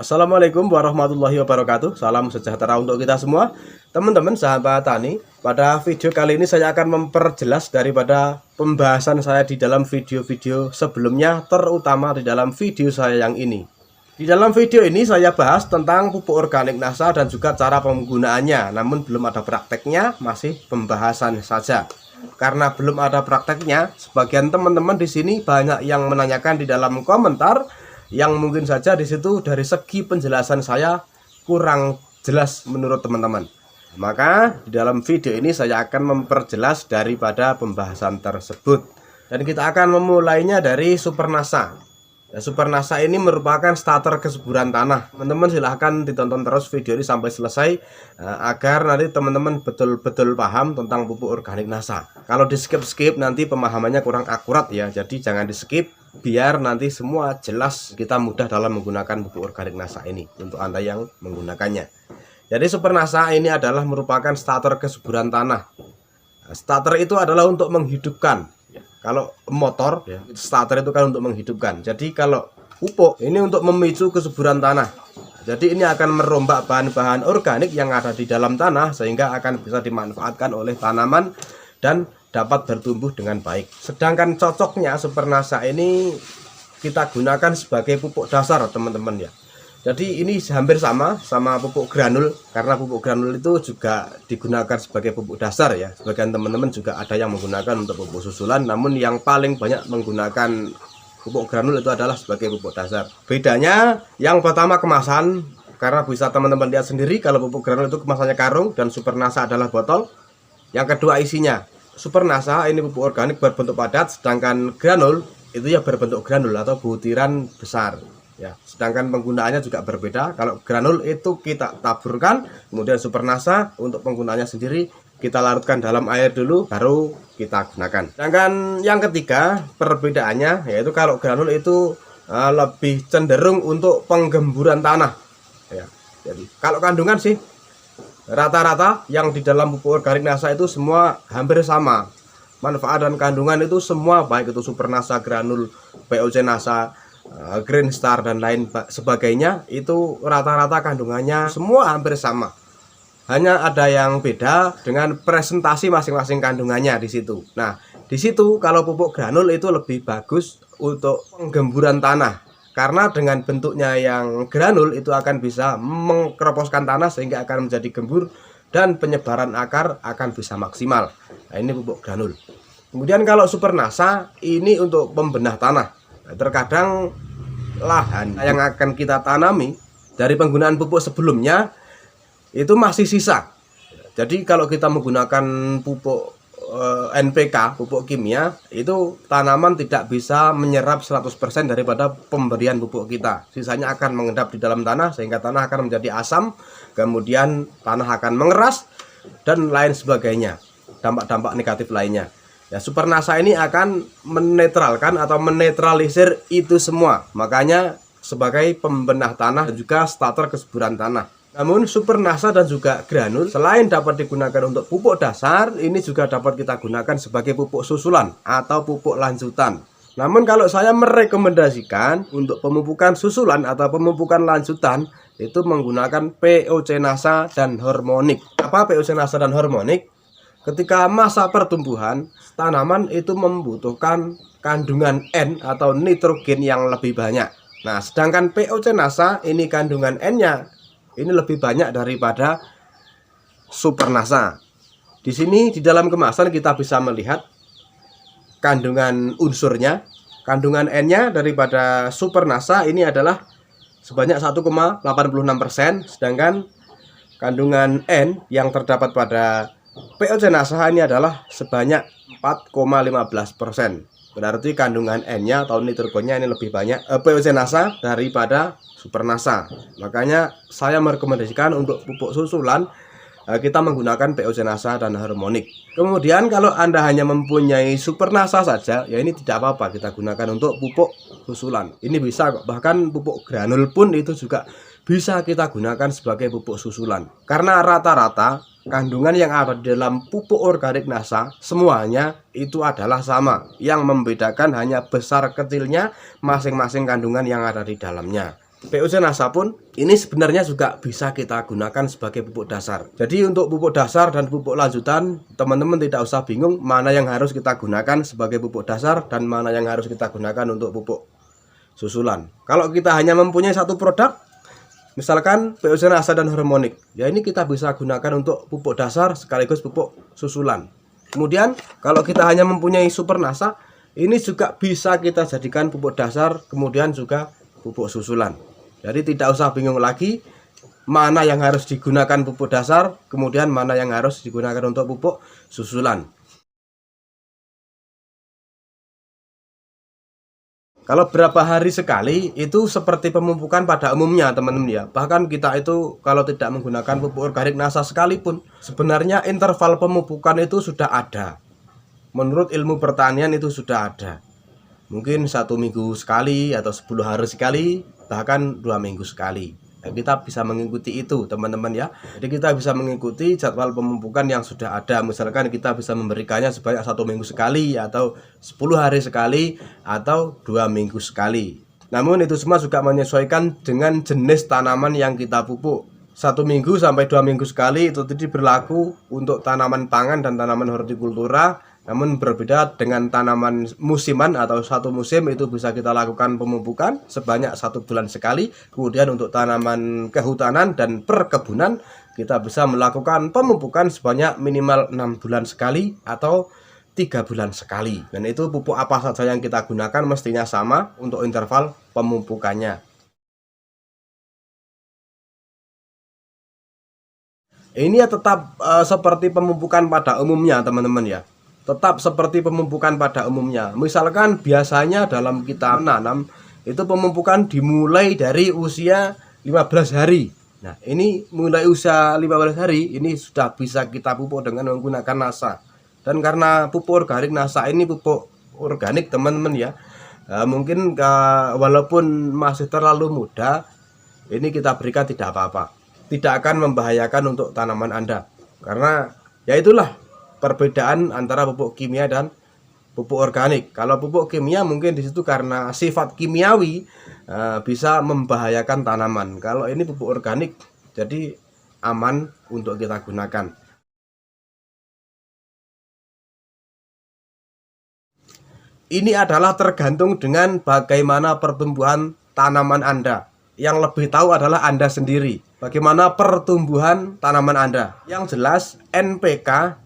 Assalamualaikum warahmatullahi wabarakatuh. Salam sejahtera untuk kita semua. Teman-teman sahabat tani, pada video kali ini saya akan memperjelas daripada pembahasan saya di dalam video-video sebelumnya, terutama di dalam video saya yang ini. Di dalam video ini saya bahas tentang pupuk organik NASA dan juga cara penggunaannya. Namun belum ada prakteknya, masih pembahasan saja. Karena belum ada prakteknya, sebagian teman-teman di sini banyak yang menanyakan di dalam komentar yang mungkin saja di situ dari segi penjelasan saya kurang jelas menurut teman-teman. Maka di dalam video ini saya akan memperjelas daripada pembahasan tersebut. Dan kita akan memulainya dari Super NASA. Super NASA ini merupakan starter kesuburan tanah. Teman-teman silahkan ditonton terus video ini sampai selesai agar nanti teman-teman betul-betul paham tentang pupuk organik NASA. Kalau di skip-skip nanti pemahamannya kurang akurat ya. Jadi jangan di skip biar nanti semua jelas, kita mudah dalam menggunakan pupuk organik NASA ini untuk Anda yang menggunakannya. Jadi Super NASA ini adalah merupakan starter kesuburan tanah. Starter itu adalah untuk menghidupkan. Kalau motor, starter itu kan untuk menghidupkan. Jadi kalau pupuk ini untuk memicu kesuburan tanah. Jadi ini akan merombak bahan-bahan organik yang ada di dalam tanah sehingga akan bisa dimanfaatkan oleh tanaman dan dapat bertumbuh dengan baik. Sedangkan cocoknya Super NASA ini kita gunakan sebagai pupuk dasar, teman-teman ya. Jadi ini hampir sama pupuk granul, karena pupuk granul itu juga digunakan sebagai pupuk dasar ya. Sebagian teman-teman juga ada yang menggunakan untuk pupuk susulan, namun yang paling banyak menggunakan pupuk granul itu adalah sebagai pupuk dasar. Bedanya yang pertama kemasan, karena bisa teman-teman lihat sendiri kalau pupuk granul itu kemasannya karung dan Super NASA adalah botol. Yang kedua isinya. Super NASA ini pupuk organik berbentuk padat, sedangkan granul itu ya berbentuk granul atau butiran besar. Ya, sedangkan penggunaannya juga berbeda. Kalau granul itu kita taburkan, kemudian Super NASA untuk penggunaannya sendiri kita larutkan dalam air dulu, baru kita gunakan. Sedangkan yang ketiga perbedaannya yaitu kalau granul itu lebih cenderung untuk penggemburan tanah. Ya, jadi kalau kandungan sih rata-rata yang di dalam pupuk organik NASA itu semua hampir sama. Manfaat dan kandungan itu semua baik itu Super NASA, granul, POC NASA, Green Star dan lain sebagainya itu rata-rata kandungannya semua hampir sama. Hanya ada yang beda dengan presentasi masing-masing kandungannya di situ. Nah, di situ kalau pupuk granul itu lebih bagus untuk penggemburan tanah. Karena dengan bentuknya yang granul itu akan bisa mengkeroposkan tanah sehingga akan menjadi gembur dan penyebaran akar akan bisa maksimal. Nah, ini pupuk granul. Kemudian kalau Super NASA ini untuk pembenah tanah. Nah, terkadang lahan yang akan kita tanami dari penggunaan pupuk sebelumnya itu masih sisa. Jadi kalau kita menggunakan pupuk NPK, pupuk kimia, itu tanaman tidak bisa menyerap 100% daripada pemberian pupuk kita. Sisanya akan mengendap di dalam tanah sehingga tanah akan menjadi asam, kemudian tanah akan mengeras dan lain sebagainya. Dampak-dampak negatif lainnya. Ya, Super NASA ini akan menetralkan atau menetralisir itu semua. Makanya sebagai pembenah tanah dan juga starter kesuburan tanah. Namun Super NASA dan juga granul selain dapat digunakan untuk pupuk dasar, ini juga dapat kita gunakan sebagai pupuk susulan atau pupuk lanjutan. Namun kalau saya merekomendasikan untuk pemupukan susulan atau pemupukan lanjutan itu menggunakan POC NASA dan hormonik. Apa POC NASA dan hormonik? Ketika masa pertumbuhan, tanaman itu membutuhkan kandungan N atau nitrogen yang lebih banyak. Nah, sedangkan POC NASA ini kandungan N-nya ini lebih banyak daripada Super NASA. Di sini di dalam kemasan kita bisa melihat kandungan unsurnya. Kandungan N-nya daripada Super NASA ini adalah sebanyak 1,86%, sedangkan kandungan N yang terdapat pada POC NASA ini adalah sebanyak 4,15%. Berarti kandungan N-nya atau nitrogennya ini lebih banyak POC NASA daripada Super NASA. Makanya saya merekomendasikan untuk pupuk susulan kita menggunakan POC NASA dan hormonik. Kemudian kalau Anda hanya mempunyai Super NASA saja, ya ini tidak apa-apa kita gunakan untuk pupuk susulan. Ini bisa, bahkan pupuk granul pun itu juga bisa kita gunakan sebagai pupuk susulan. Karena rata-rata kandungan yang ada di dalam pupuk organik NASA semuanya itu adalah sama. Yang membedakan hanya besar kecilnya masing-masing kandungan yang ada di dalamnya. POC NASA pun ini sebenarnya juga bisa kita gunakan sebagai pupuk dasar. Jadi untuk pupuk dasar dan pupuk lanjutan, teman-teman tidak usah bingung mana yang harus kita gunakan sebagai pupuk dasar dan mana yang harus kita gunakan untuk pupuk susulan. Kalau kita hanya mempunyai satu produk, misalkan POC NASA dan hormonik, ya ini kita bisa gunakan untuk pupuk dasar sekaligus pupuk susulan. Kemudian kalau kita hanya mempunyai super NASA, ini juga bisa kita jadikan pupuk dasar, kemudian juga pupuk susulan. Jadi tidak usah bingung lagi mana yang harus digunakan pupuk dasar, kemudian mana yang harus digunakan untuk pupuk susulan. Kalau berapa hari sekali itu seperti pemupukan pada umumnya teman-teman ya. Bahkan kita itu kalau tidak menggunakan pupuk organik NASA sekalipun, sebenarnya interval pemupukan itu sudah ada. Menurut ilmu pertanian itu sudah ada. Mungkin 1 minggu sekali atau 10 hari sekali, bahkan 2 minggu sekali. Nah, kita bisa mengikuti itu teman-teman ya. Jadi kita bisa mengikuti jadwal pemupukan yang sudah ada. Misalkan kita bisa memberikannya sebanyak 1 minggu sekali, atau 10 hari sekali, atau 2 minggu sekali. Namun itu semua juga menyesuaikan dengan jenis tanaman yang kita pupuk. 1 minggu sampai 2 minggu sekali itu tadi berlaku untuk tanaman pangan dan tanaman hortikultura. Namun berbeda dengan tanaman musiman atau satu musim itu bisa kita lakukan pemupukan sebanyak 1 bulan sekali. Kemudian untuk tanaman kehutanan dan perkebunan kita bisa melakukan pemupukan sebanyak minimal 6 bulan sekali atau 3 bulan sekali. Dan itu pupuk apa saja yang kita gunakan mestinya sama untuk interval pemupukannya. Ini ya tetap seperti pemupukan pada umumnya teman-teman ya. Tetap seperti pemupukan pada umumnya. Misalkan biasanya dalam kita menanam itu pemupukan dimulai dari usia 15 hari. Nah, ini mulai usia 15 hari ini sudah bisa kita pupuk dengan menggunakan NASA. Dan karena pupuk organik NASA ini pupuk organik teman-teman ya. Mungkin walaupun masih terlalu muda, ini kita berikan tidak apa-apa. Tidak akan membahayakan untuk tanaman Anda. Karena ya itulah perbedaan antara pupuk kimia dan pupuk organik. Kalau pupuk kimia mungkin di situ karena sifat kimiawi bisa membahayakan tanaman. Kalau ini pupuk organik jadi aman untuk kita gunakan. Ini adalah tergantung dengan bagaimana pertumbuhan tanaman Anda. Yang lebih tahu adalah Anda sendiri. Bagaimana pertumbuhan tanaman Anda. Yang jelas NPK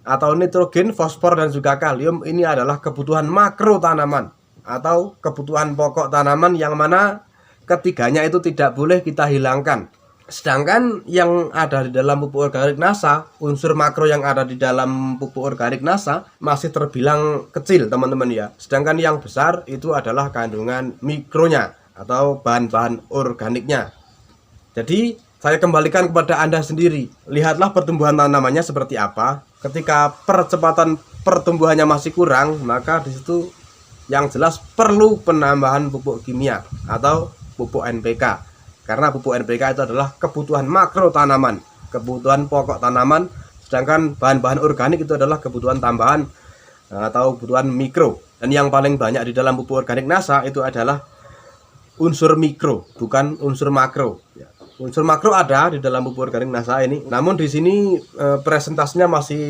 atau nitrogen, fosfor, dan juga kalium ini adalah kebutuhan makro tanaman atau kebutuhan pokok tanaman yang mana ketiganya itu tidak boleh kita hilangkan. Sedangkan yang ada di dalam pupuk organik NASA, unsur makro yang ada di dalam pupuk organik NASA masih terbilang kecil teman-teman ya. Sedangkan yang besar itu adalah kandungan mikronya atau bahan-bahan organiknya. Jadi saya kembalikan kepada Anda sendiri. Lihatlah pertumbuhan tanamannya seperti apa. Ketika percepatan pertumbuhannya masih kurang, maka di situ yang jelas perlu penambahan pupuk kimia atau pupuk NPK. Karena pupuk NPK itu adalah kebutuhan makro tanaman, kebutuhan pokok tanaman, sedangkan bahan-bahan organik itu adalah kebutuhan tambahan atau kebutuhan mikro. Dan yang paling banyak di dalam pupuk organik NASA itu adalah unsur mikro, bukan unsur makro. Unsur makro ada di dalam pupuk organik NASA ini, namun di sini presentasinya masih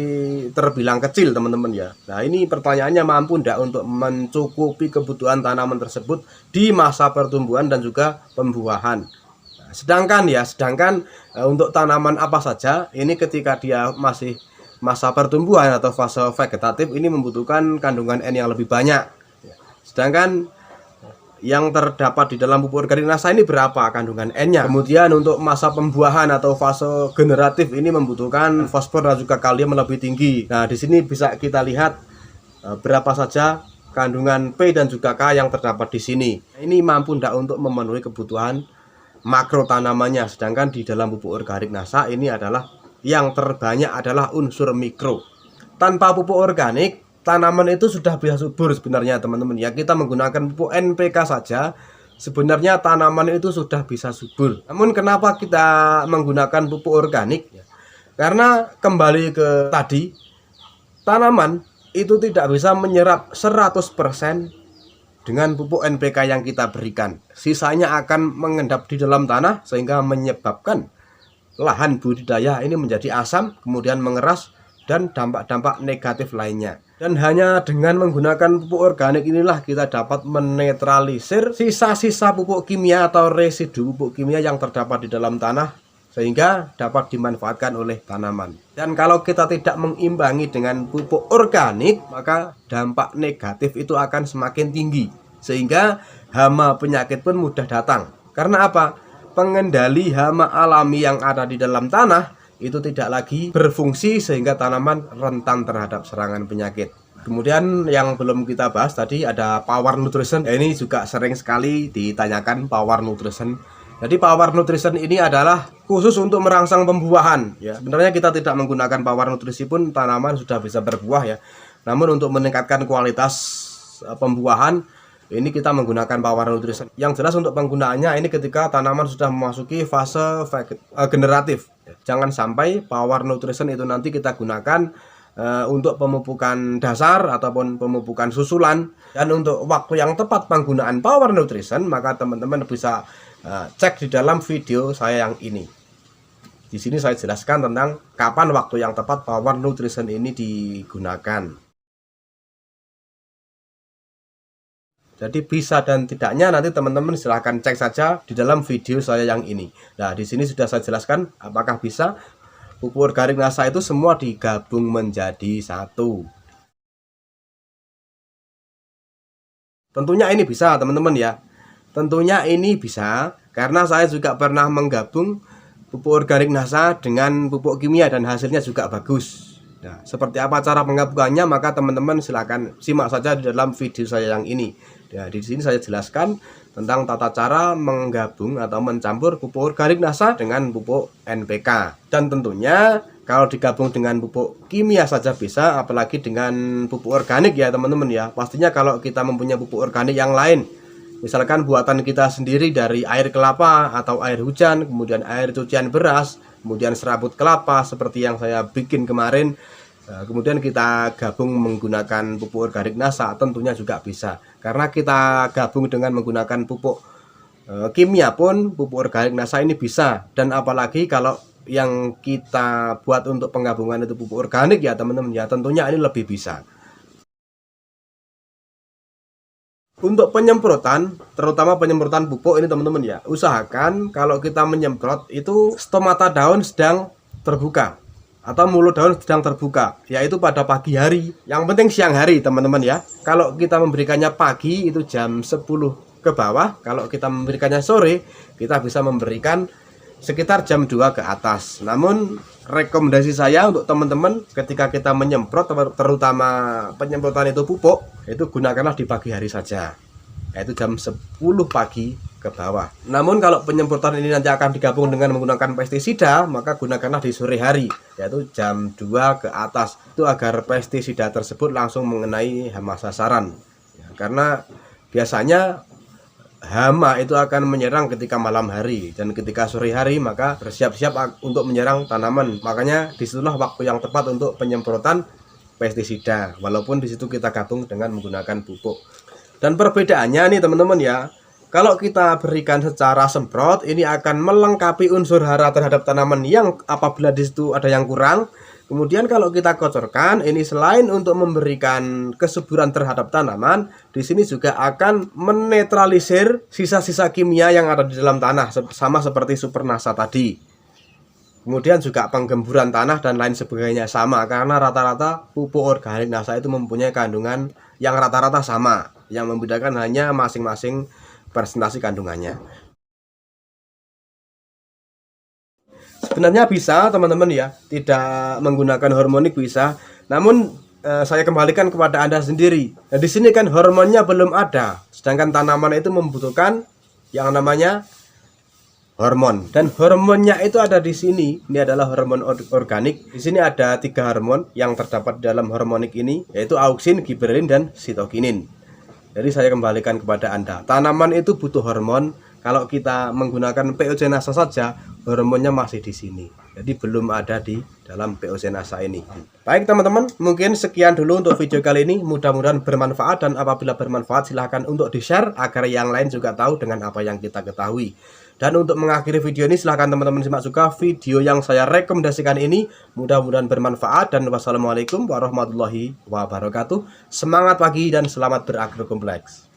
terbilang kecil teman-teman ya. Nah ini pertanyaannya, mampu tidak untuk mencukupi kebutuhan tanaman tersebut di masa pertumbuhan dan juga pembuahan. Nah, sedangkan untuk tanaman apa saja ini ketika dia masih masa pertumbuhan atau fase vegetatif ini membutuhkan kandungan N yang lebih banyak. Sedangkan yang terdapat di dalam pupuk organik NASA ini berapa kandungan N-nya. Kemudian untuk masa pembuahan atau fase generatif ini membutuhkan fosfor dan juga kalium lebih tinggi. Nah, di sini bisa kita lihat berapa saja kandungan P dan juga K yang terdapat di sini. Ini mampu tidak untuk memenuhi kebutuhan makro tanamannya. Sedangkan di dalam pupuk organik NASA ini adalah yang terbanyak adalah unsur mikro. Tanpa pupuk organik tanaman itu sudah bisa subur sebenarnya teman-teman ya. Kita menggunakan pupuk NPK saja sebenarnya tanaman itu sudah bisa subur. Namun kenapa kita menggunakan pupuk organik? Karena kembali ke tadi, tanaman itu tidak bisa menyerap 100% dengan pupuk NPK yang kita berikan. Sisanya akan mengendap di dalam tanah sehingga menyebabkan lahan budidaya ini menjadi asam, kemudian mengeras, dan dampak-dampak negatif lainnya. Dan hanya dengan menggunakan pupuk organik inilah kita dapat menetralisir sisa-sisa pupuk kimia atau residu pupuk kimia yang terdapat di dalam tanah, sehingga dapat dimanfaatkan oleh tanaman. Dan kalau kita tidak mengimbangi dengan pupuk organik, maka dampak negatif itu akan semakin tinggi, sehingga hama penyakit pun mudah datang. Karena apa? Pengendali hama alami yang ada di dalam tanah itu tidak lagi berfungsi sehingga tanaman rentan terhadap serangan penyakit. Kemudian yang belum kita bahas tadi ada power nutrition. Ini juga sering sekali ditanyakan power nutrition. Jadi power nutrition ini adalah khusus untuk merangsang pembuahan ya. Sebenarnya kita tidak menggunakan power nutrisi pun tanaman sudah bisa berbuah ya. Namun untuk meningkatkan kualitas pembuahan ini kita menggunakan power nutrition. Yang jelas untuk penggunaannya ini ketika tanaman sudah memasuki fase generatif. Jangan sampai power nutrition itu nanti kita gunakan untuk pemupukan dasar ataupun pemupukan susulan. Dan untuk waktu yang tepat penggunaan power nutrition, maka teman-teman bisa cek di dalam video saya yang ini. Di sini saya jelaskan tentang kapan waktu yang tepat power nutrition ini digunakan. Jadi bisa dan tidaknya nanti teman-teman silahkan cek saja di dalam video saya yang ini. Nah, di sini sudah saya jelaskan apakah bisa pupuk organik NASA itu semua digabung menjadi satu. Tentunya ini bisa teman-teman ya. Tentunya ini bisa karena saya juga pernah menggabung pupuk organik NASA dengan pupuk kimia dan hasilnya juga bagus. Nah, seperti apa cara penggabungannya maka teman-teman silahkan simak saja di dalam video saya yang ini. Ya, di sini saya jelaskan tentang tata cara menggabung atau mencampur pupuk organik NASA dengan pupuk NPK. Dan tentunya kalau digabung dengan pupuk kimia saja bisa, apalagi dengan pupuk organik ya teman-teman ya. Pastinya kalau kita mempunyai pupuk organik yang lain, misalkan buatan kita sendiri dari air kelapa atau air hujan, kemudian air cucian beras, kemudian serabut kelapa seperti yang saya bikin kemarin. Kemudian kita gabung menggunakan pupuk organik NASA tentunya juga bisa. Karena kita gabung dengan menggunakan pupuk kimia pun pupuk organik NASA ini bisa. Dan apalagi kalau yang kita buat untuk penggabungan itu pupuk organik ya teman-teman ya, tentunya ini lebih bisa. Untuk penyemprotan, terutama penyemprotan pupuk ini teman-teman ya, usahakan kalau kita menyemprot itu stomata daun sedang terbuka atau mulut daun sedang terbuka, yaitu pada pagi hari. Yang penting siang hari teman-teman ya. Kalau kita memberikannya pagi itu jam 10 ke bawah, kalau kita memberikannya sore kita bisa memberikan sekitar jam 2 ke atas. Namun rekomendasi saya untuk teman-teman ketika kita menyemprot, terutama penyemprotan itu pupuk, itu gunakanlah di pagi hari saja, yaitu jam 10 pagi ke bawah. Namun kalau penyemprotan ini nanti akan digabung dengan menggunakan pestisida, maka gunakanlah di sore hari, yaitu jam 2 ke atas, itu agar pestisida tersebut langsung mengenai hama sasaran ya, karena biasanya hama itu akan menyerang ketika malam hari, dan ketika sore hari maka bersiap-siap untuk menyerang tanaman. Makanya disitulah waktu yang tepat untuk penyemprotan pestisida, walaupun disitu kita gabung dengan menggunakan pupuk. Dan perbedaannya nih teman-teman ya, kalau kita berikan secara semprot ini akan melengkapi unsur hara terhadap tanaman yang apabila disitu ada yang kurang. Kemudian kalau kita kocorkan ini selain untuk memberikan kesuburan terhadap tanaman, di sini juga akan menetralisir sisa-sisa kimia yang ada di dalam tanah, sama seperti supernasa tadi. Kemudian juga penggemburan tanah dan lain sebagainya sama, karena rata-rata pupuk organik NASA itu mempunyai kandungan yang rata-rata sama, yang membedakan hanya masing-masing presentasi kandungannya. Sebenarnya bisa teman-teman ya, tidak menggunakan hormonik bisa. Namun saya kembalikan kepada Anda sendiri. Nah, di sini kan hormonnya belum ada, sedangkan tanaman itu membutuhkan yang namanya hormon. Dan hormonnya itu ada di sini. Ini adalah hormon organik. Di sini ada 3 hormon yang terdapat dalam hormonik ini, yaitu auksin, giberelin, dan sitokinin. Jadi saya kembalikan kepada Anda, tanaman itu butuh hormon. Kalau kita menggunakan POC NASA saja, hormonnya masih di sini. Jadi belum ada di dalam POC NASA ini. Baik teman-teman, mungkin sekian dulu untuk video kali ini. Mudah-mudahan bermanfaat, dan apabila bermanfaat silahkan untuk di-share agar yang lain juga tahu dengan apa yang kita ketahui. Dan untuk mengakhiri video ini silahkan teman-teman simak juga video yang saya rekomendasikan ini. Mudah-mudahan bermanfaat, dan wassalamualaikum warahmatullahi wabarakatuh. Semangat pagi dan selamat berakhir kompleks.